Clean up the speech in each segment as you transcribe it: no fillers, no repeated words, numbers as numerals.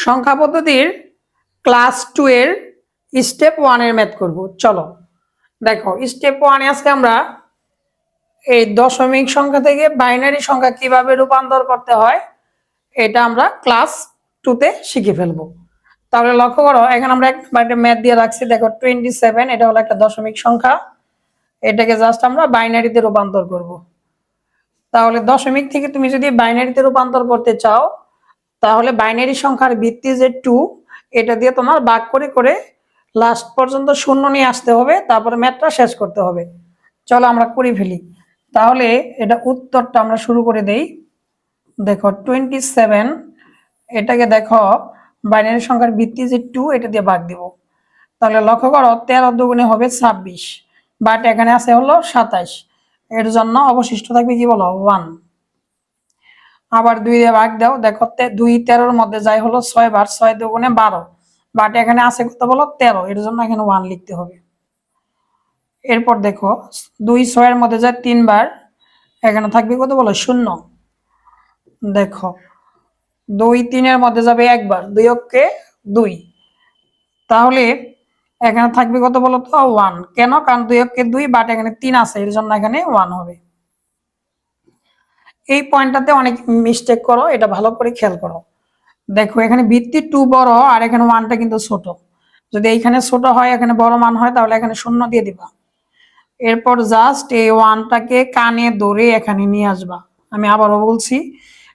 সংখ্যা পদ্ধতির ক্লাস 2 এর স্টেপ 1 এর ম্যাথ করব। চলো দেখো, স্টেপ 1 এ আজকে আমরা এই দশমিক সংখ্যা থেকে বাইনারি সংখ্যা কিভাবে রূপান্তর করতে হয় এটা আমরা ক্লাস 2 তে শিখে ফেলবো। তাহলে লক্ষ্য করো, এখানে আমরা একটা ম্যাথ দিয়ে রাখছি। দেখো 27, এটা হলো একটা দশমিক সংখ্যা, এটাকে জাস্ট আমরা বাইনারিতে রূপান্তর করব। তাহলে দশমিক থেকে তুমি যদি বাইনারিতে রূপান্তর করতে চাও, তাহলে বাইনারি সংখ্যার ভিত্তি যে 2, এটা দিয়ে তোমার ভাগ করে করে লাস্ট পর্যন্ত শূন্য নিয়ে আসতে হবে, তারপরে ম্যাথটা শেষ করতে হবে। চলো আমরা করে ফেলি। তাহলে এটা উত্তরটা আমরা শুরু করে দেই। দেখো 27, এটাকে দেখো বাইনারি সংখ্যার ভিত্তি যে 2, এটা দিয়ে ভাগ দিব। তাহলে লক্ষ্য করো 13 দুগুণে হবে 26, বাট এখানে আছে হলো 27, এর জন্য অবশিষ্ট থাকবে কি বলো 1। আবার 2 দিয়ে ভাগ দাও, দেখো 2 13-র মধ্যে যায় হলো 6 বার, 6 দুগুণে 12, বাট এখানে আছে কত বলো 13, এর জন্য এখানে 1 লিখতে হবে। এরপর দেখো 2 6-এর মধ্যে যায় 3 বার, এখানে থাকবে কত বলো 0। দেখো 2 3-এর মধ্যে যাবে একবার, 2 অক্ষে 2, তাহলে এখানে থাকবে কত বলো তো 1। কেন? কারণ 2 অক্ষে 2, বাট এখানে 3 আছে, এর জন্য এখানে 1 হবে। এই পয়েন্টটাতে অনেক মিস্টেক করো, এটা ভালো করে খেয়াল করো। দেখো এখানে ভিত্তি 2 বড় আর এখানে 1টা কিন্তু ছোট। যদি এইখানে ছোট হয় এখানে বড় মান হয়, তাহলে এখানে 0 দিয়ে দিবা। এরপর জাস্ট এই 1টাকে কানে ধরে এখানে নিয়ে আসবা। আমি আবারও বলছি,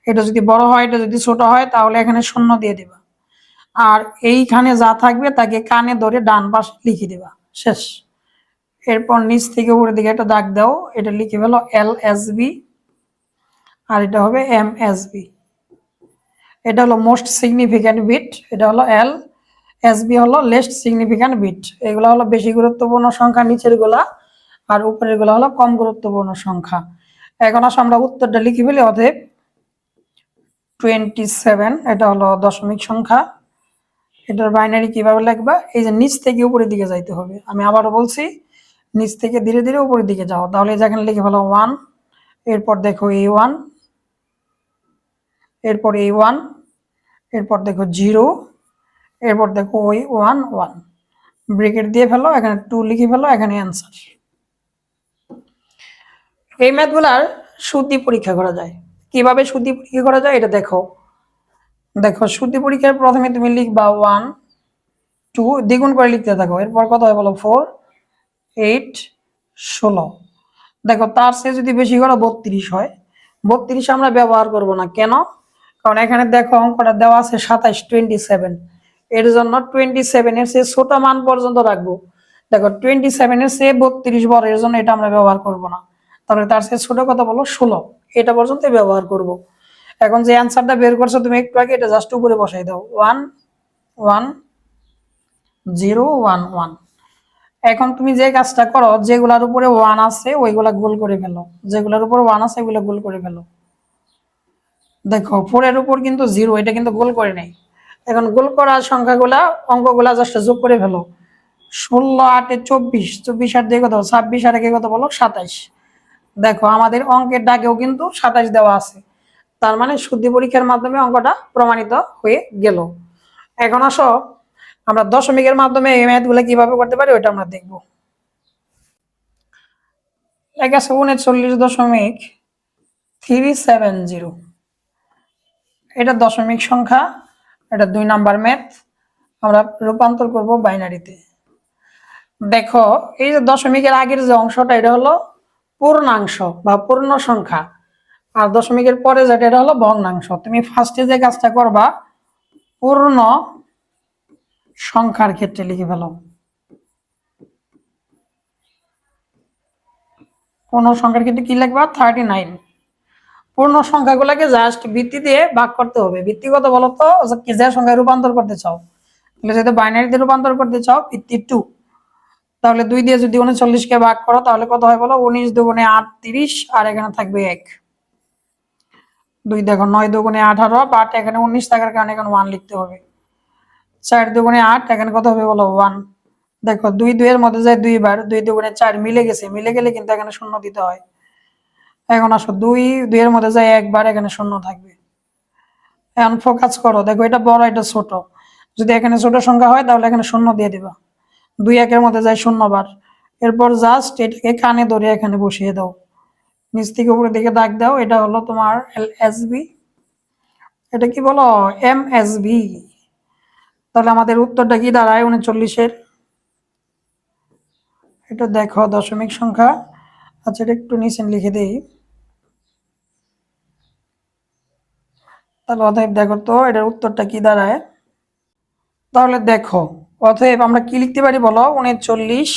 এটা যদি বড় হয়, এটা যদি ছোট হয়, তাহলে এখানে 0 দিয়ে দিবা। আর এইখানে যা থাকবে তাকে কানে ধরে ডান পাশে লিখে দিবা, শেষ। এরপর নিচ থেকে উপরের দিকে একটা দাগ দাও, এটা লিখে ফেলো LSB, আর এটা হবে MSB। এটা হলো মোস্ট সিগনিফিক্যান্ট বিট, এটা হলো LSB হলো লেস্ট সিগনিফিক্যান্ট বিট। এগুলো হলো বেশি গুরুত্বপূর্ণ সংখ্যা নিচের গুলা, আর উপরের গুলা হলো কম গুরুত্বপূর্ণ সংখ্যা। এখন আসো আমরা উত্তরটা লিখে ফেলি। অতএব 27, এটা হলো দশমিক সংখ্যা। এটার বাইনারি কিভাবে লিখবা? এই যে নিচ থেকে উপরের দিকে যাইতে হবে। আমি আবারও বলছি, নিচ থেকে ধীরে ধীরে উপরের দিকে যাও। তাহলে যেখানে লিখে ফেলো 1, এরপর দেখো A1, এরপর A1, এরপর দেখো 0, এরপর দেখো ওই 1 1, ব্রেকেট দিয়ে ফেলো, এখানে 2 লিখে ফেলো, এখানে অ্যান্সার। এই ম্যাথগুলার শুদ্ধি পরীক্ষা করা যায়। কিভাবে শুদ্ধি পরীক্ষা করা যায় এটা দেখো। দেখো শুদ্ধি পরীক্ষার প্রথমে তুমি লিখবা 1 2, দ্বিগুণ করে লিখতে থাকো। এরপর কত হয় বলো 4 8 16। দেখো তার চেয়ে যদি বেশি করো 32 হয়। 32 আমরা ব্যবহার করব না, কেন? কারণ এখানে দেখো অঙ্কটা দেওয়া আছে 27 27, এর জন্য 27-এর চেয়ে ছোট মান পর্যন্ত রাখবো। দেখো 27-এর চেয়ে 32 বড়, এর জন্য এটা আমরা ব্যবহার করব না। তাহলে তার চেয়ে ছোট কত বলো 16, এটা পর্যন্ত ব্যবহার করব। এখন যে অ্যান্সারটা বের করছো তুমি একটু আগে, এটা জাস্ট উপরে বসাই দাও 1 1 0 1 1। এখন তুমি যে কাজটা করো, যেগুলার উপরে 1 আছে ওইগুলা গোল করে ফেলো, যেগুলার উপরে 1 আছে ওইগুলা গোল করে ফেলো। দেখো 4 এর উপর কিন্তু 0, এটা কিন্তু গোল করে নেই। এখন গোল করা সংখ্যাগুলা অঙ্কগুলা জাস্ট যোগ করে ফেলো। 16 8 24, 24 8 দিয়ে কত 26, আর একে কত বলো 27। দেখো আমাদের অঙ্কের দাগেও কিন্তু 27 দেওয়া আছে। তার মানে শুদ্ধি পরীক্ষার মাধ্যমে অঙ্কটা প্রমাণিত হয়ে গেল। এখন আসো আমরা দশমিকের মাধ্যমে এই ম্যাথগুলো কিভাবে করতে পারি ওইটা আমরা দেখব। লেখা আছে 39.370, এটা দশমিক সংখ্যা, এটা 2 নাম্বার ম্যাথ। আমরা রূপান্তর করব বাইনারিতে। দেখো এই যে দশমিকের আগের যে অংশটা, এটা হলো পূর্ণাংশ বা পূর্ণ সংখ্যা, আর দশমিকের পরে যেটা এটা হলো ভগ্নাংশ। তুমি ফার্স্টে যে কাজটা করবা, পূর্ণ সংখ্যার ক্ষেত্রে লিখে ফেলো। পূর্ণ সংখ্যার ক্ষেত্রে কি লিখবা 39। পূর্ণ সংখ্যাগুলোকে জাস্ট ভিত্তি দিয়ে ভাগ করতে হবে। ভিত্তি কত বলো তো, যে সংখ্যায় রূপান্তর করতে চাও। যদি বাইনারিতে রূপান্তর করতে চাও ভিত্তি 2, তাহলে 2 দিয়ে যদি 39-কে ভাগ করো তাহলে কত হয় বলো 19 দুগুণে 38, আর এখানে থাকবে 1। 2 দেখো 9 দুগুণে 18, বাট এখানে 19 থাকার কারণে এখানে 1 লিখতে হবে। 4 দুগুণে 8, এখানে কত হবে বলো 1। দেখো 2 2 এর মধ্যে যায় 2 বার, 2 দুগুণে 4 মিলে গেছে, মিলে গেলে কিন্তু এখানে 0 দিতে হয়। এখন আসো 2 2 এর মধ্যে যায় 1 বার, এখানে 0 থাকবে। এখন ফোকাস করো, দেখো এটা বড় এটা ছোট। যদি এখানে ছোট সংখ্যা হয় তাহলে এখানে শূন্য দিয়ে দিবা, 2 1-এর মধ্যে যায় 0 বার। এরপর জাস্ট এটাকে কানে ধরে এখানে বসিয়ে দাও, নিচ থেকে উপরের দিকে দাগ দাও। এটা হলো তোমার LSB, এটা কি বলো MSB। তাহলে আমাদের উত্তরটা কি দাঁড়ায় 39-এর? এটা দেখো দশমিক সংখ্যা। আচ্ছা এটা একটু নিচে লিখে দেই, তাহলে অতএব দেখো তো এটার উত্তরটা কি দাঁড়ায়। তাহলে দেখো অতএব আমরা কি লিখতে পারি বলো, 39।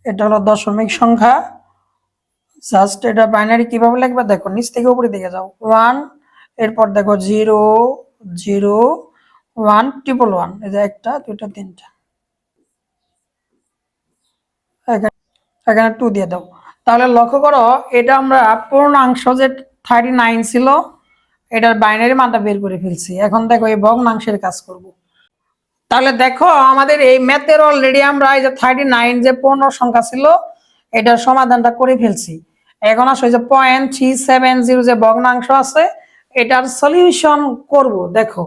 এটা হলো দশমিক সংখ্যা। জাস্ট এটা বাইনারি কিভাবে লিখবা দেখো, নিচ থেকে উপরে দিকে যাও 1, এরপর দেখো 0 0 1 1 1, এই যে 1টা 2টা 3টা, এখানে 2 দিয়ে দাও। তাহলে লক্ষ্য করো এটা আমরা পূর্ণাংশ যে 39 ছিল এটার বাইনারি মানটা বের করে ফেলছি। এখন দেখো এই ভগ্নাংশের কাজ করব। তাহলে দেখো আমাদের এই ম্যাথের অলরেডি আমরা এই যে 39 যে পূর্ণ সংখ্যা ছিল এটার সমাধানটা করে ফেলছি। এখন আসলে যে 0.370 যে ভগ্নাংশ আছে এটার সলিউশন করব। দেখো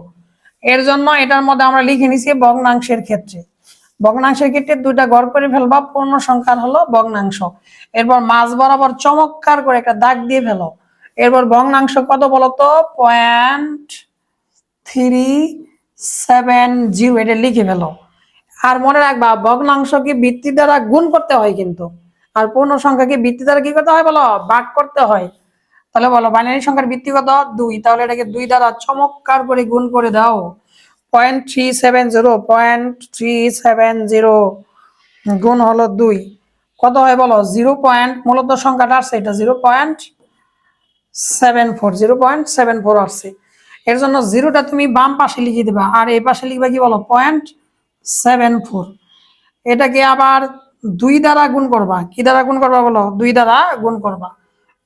এর জন্য এটার মধ্যে আমরা লিখে নিছি ভগ্নাংশের ক্ষেত্রে, ভগ্নাংশের ক্ষেত্রে 2টা ঘর করে ফেলবা, পূর্ণ সংখ্যার হলো ভগ্নাংশ। এরপর মাঝ বরাবর চমৎকার করে একটা দাগ দিয়ে ফেলো। এরপর ভগ্নাংশ কত বলতো, 0.370, এটা লিখে ফেলো। আর মনে রাখবা ভগ্নাংশকে ভিত্তি দ্বারা গুণ করতে হয় কিন্তু, আর পূর্ণ সংখ্যাকে ভিত্তি দ্বারা কি করতে হয় বলো, ভাগ করতে হয়। তাহলে বলো বাইনারি সংখ্যার ভিত্তি কত, 2, তাহলে এটাকে 2 দ্বারা চমৎকার করে গুণ করে দাও। 0.370 গুণ হলো 2 কত হয় বলো, 0 পয়েন্ট, মূলত সংখ্যাটা আসছে এটা 0.74 আসছে। এর জন্য 0টা তুমি বাম পাশে লিখে দিবা আর এই পাশে লিখবা কি বলো 0.74। এটাকে আবার 2 দ্বারা গুণ করবা, কি দ্বারা গুণ করবা বলো, 2 দ্বারা গুণ করবা।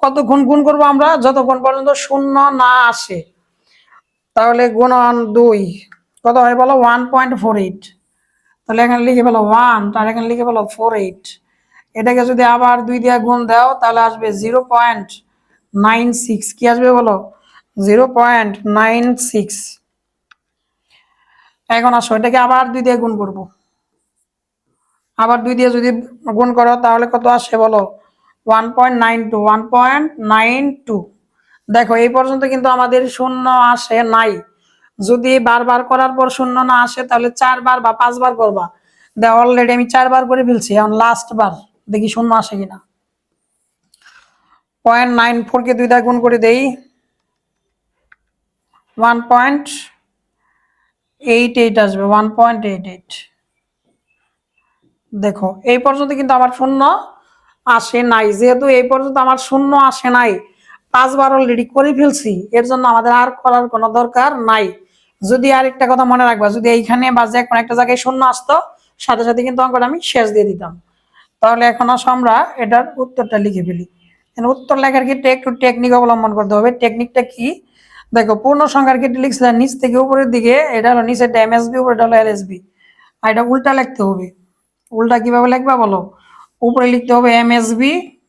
কতক্ষণ গুণ করবো আমরা, যতক্ষণ পর্যন্ত শূন্য না আসে। তাহলে গুণন 2 কত হয় বলো, 1.48। তাহলে এখানে লিখে ফেলো 1, তাহলে এখানে লিখে ফেলো 48। এটাকে যদি আবার 2 দিয়ে গুণ দাও তাহলে আসবে 0.96। কি আসবে বলো, 0.96। এখন আসো এটাকে আবার 2 দিয়ে গুণ করবো, আবার 2 দিয়ে যদি গুণ করো তাহলে কত আসে বলো, 1.92 1.92। দেখো এই পর্যন্ত কিন্তু আমাদের শূন্য আসে নাই। যদি বারবার করার পর শূন্য না আসে তাহলে 4 বার বা 5 বার করবা। দেখো অলরেডি আমি 4 বার করে ফেলছি, এখন লাস্ট বার দেখি শূন্য আসে কিনা। 0.94 কে 2 দিয়ে গুণ করে দেই, 1.88 আসবে, 1.88। দেখো এই পর্যন্ত কিন্তু আমার শূন্য আসে নাই। যেহেতু এই পর্যন্ত আমার শূন্য আসে নাই, 5 বার অলরেডি করে ফেলছি, এর জন্য আমাদের আর করার কোনো দরকার নাই। যদি আরেকটা কথা মনে রাখবা, যদি এইখানে বা যে কোনো একটা জায়গায় শূন্য আসতো সাথে সাথে কিন্তু অঙ্কটা আমি শেষ দিয়ে দিতাম। তাহলে এখন আসো আমরা এটার উত্তরটা লিখে ফেলি। উত্তর লেখার ক্ষেত্রে একটু টেকনিক অবলম্বন করতে হবে। টেকনিকটা কি, দেখো পূর্ণ সংখ্যার ক্ষেত্রে লিখছিলাম নিচ থেকে উপরের দিকে, এটা হলো নিচে MSB, উপরেটা হলো LSB, আর এটা উল্টা লিখতে হবে। উল্টা কিভাবে লিখবা বলো, উপরে লিখতে হবে MSB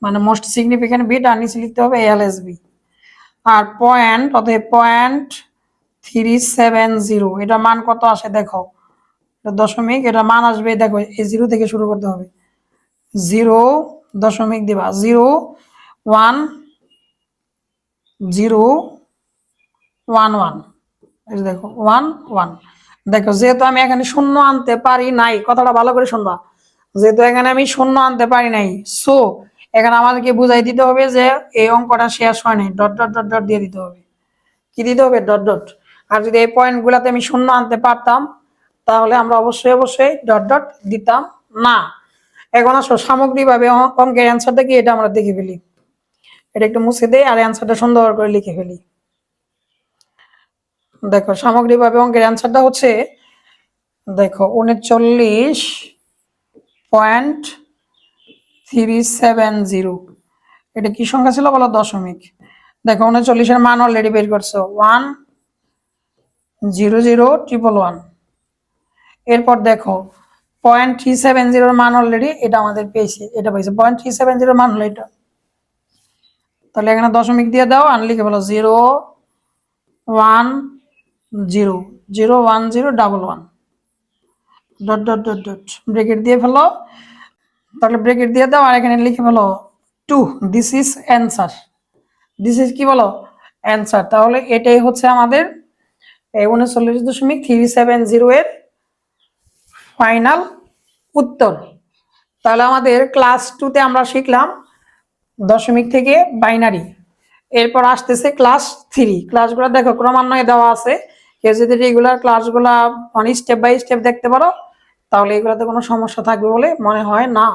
মানে মোস্ট সিগনিফিকেন্ট বিট, আর নিচে লিখতে হবে LSB। আর পয়েন্ট, অতএব 0.370, এটা মান কত আসে দেখো, এটা দশমিক, এটা মান আসবে দেখো এই 0 থেকে শুরু করতে হবে, 0 দশমিক দিবা, 0 1 0 1 1, এই দেখো 1 1। দেখো যেহেতু আমি এখানে শূন্য আনতে পারি নাই, কথাটা ভালো করে শুনবা, যেহেতু এখানে আমি শূন্য আনতে পারি নাই, সো এখানে আমাদেরকে বুঝাই দিতে হবে যে এই অঙ্কটা শেষ হয় নাই, ডট ডট ডট ডট দিয়ে দিতে হবে। কি দিতে হবে, ডট ডট। আর যদি এই পয়েন্ট গুলাতে আমি শূন্য আনতে পারতাম তাহলে আমরা অবশ্যই অবশ্যই ডট ডট দিতাম না। এখন আসো সামগ্রিকভাবে অঙ্কের অ্যান্সারটা কি এটা আমরা দেখে ফেলি। এটা একটু মুছে দেই আর অ্যান্সারটা সুন্দর করে লিখে ফেলি। দেখো সামগ্রিকভাবে অঙ্কের অ্যান্সারটা হচ্ছে, দেখো 39.370, এটা কি সংখ্যা ছিল বলো, দশমিক। দেখো 39-এর মান অলরেডি বের করছো, 1000111। এরপর দেখো 0.370 মান অলরেডি এটা আমাদের পেয়েছে, এটা পাইছে 0.370 মান হলো এটা। তাহলে এখানে দশমিক দিয়ে দাও আর লিখে বলো 0 one zero, zero one zero double one, dot dot dot dot bracket দিয়ে ফেলো। তাহলে ব্রেকেট দিয়ে দাও আর এখানে লিখে ফেলো 2, this is answer. This is কি বলো, অ্যান্সার। তাহলে এটাই হচ্ছে আমাদের 39.370 এর ফাইনাল উত্তর। তাহলে আমাদের ক্লাস 2তে আমরা শিখলাম দশমিক থেকে বাইনারি। এরপর আসতেছে ক্লাস 3। ক্লাসগুলো দেখো ক্রমান্বয়ে দেওয়া আছে, কেউ যদি রেগুলার ক্লাসগুলা মানে স্টেপ বাই স্টেপ দেখতে পারো তাহলে এগুলোতে কোনো সমস্যা থাকবে বলে মনে হয় না।